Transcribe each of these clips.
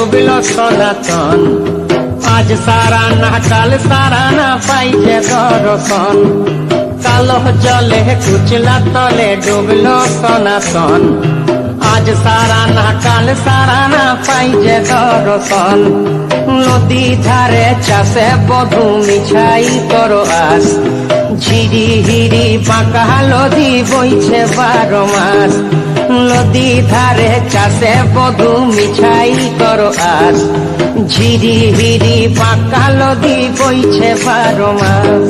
ডুবলো সনাতন। আজ সারা না কাল সারা না পাইছে দর্শন। কালো জলে কুচলা তলে ডুবলো সনাতন। আজ সারা না কাল সারা না পাইছে দর্শন। নদী ধারে চাষে বধু মিছাই করো আস। ঝিরি হিরি বাঁকা নদী বইছে 12 মাস। নদী ধারে চাষে বধু মিছাই করো আস। ঝিরি হিরি বাঁকা নদী বইছে 12 মাস।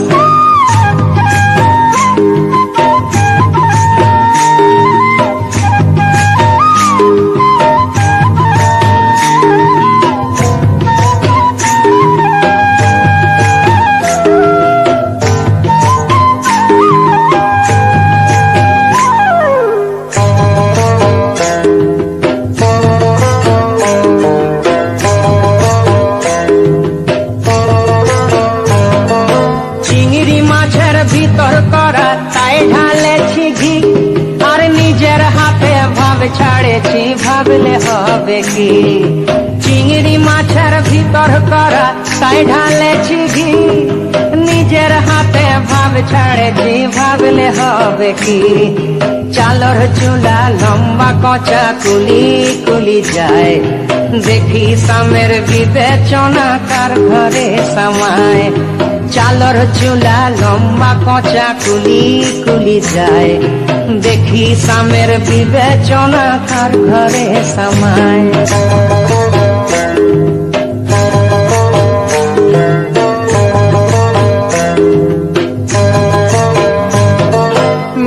ভিতর করা তাই ঢালেছি ঘি। আর নিজের হাতে ভাব ছাড়েছি, ভাবলে হবে কি। চিংড়ি মাছের ভিতর করা তাই ঢালেছি ঘি। নিজের হাতে ভাব ছাড়েছি, ভাবলে হবে কি। চালর চুলা লম্বা কচা কুলি কুলি যায়। দেখি সামের বিবেচনা কার ঘরে সামায়। চালর চুলা লম্বা কচা কুলি কুলি যায়। দেখি সামের বিবেচনা কার ঘরে সামায়।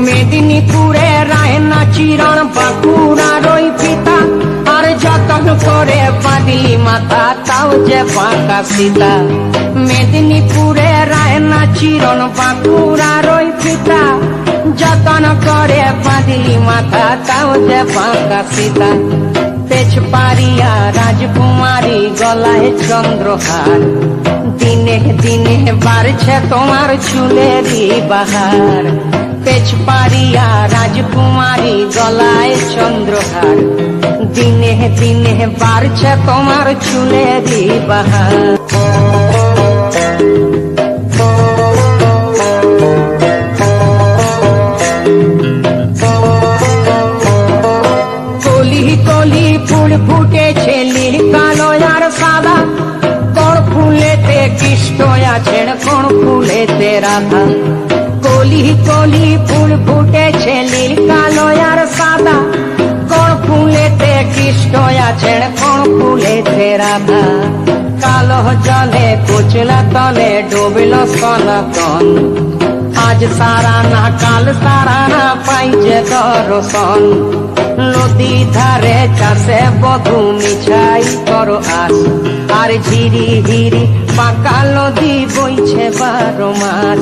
মেদিনীপুরে রায়না চিরণ বাঁকুড়ার ওই পিতা। আর যতন করে বাঁধলি মাথা তাও যে বাঁকা সীতা। মেদিনীপুরে রায়না চিরণ বাঁকুড়ার ওই পিতা। যতন করে বাঁধলি মাথা তাও যে বাঁকা সীতা। পেছ পারিয়া রাজকুমারী গলায় চন্দ্রহার। দিনে দিনে বাড়ছে তোমার চুলেরই বাহার। পেছ পারিয়া রাজকুমারী গলায় চন্দ্রহার। দিনে দিনে বাড়ছে তোমার চুলেরই বাহার। কলি কলি ফুল ফুটেছে নীল কালো আর সাদা। কোন ফুলেতে কৃষ্ণ আছেন, কোন ফুলেতে রাধা। কলি কলি ফুল ফুটেছে নীল কালো আর সাদা। কোন ফুলেতে কৃষ্ণ আছেন, কোন ফুলেতে রাধা। কালো জলে কুচলা তলে ডুবলো সনাতন। আজ সারা না কাল সারা না পাইছে দর্শন। নদী ধারে চাষে বধু মিছাই করো আস। আর ঝিরি হিরি বাঁকা নদী বইছে 12 মাস।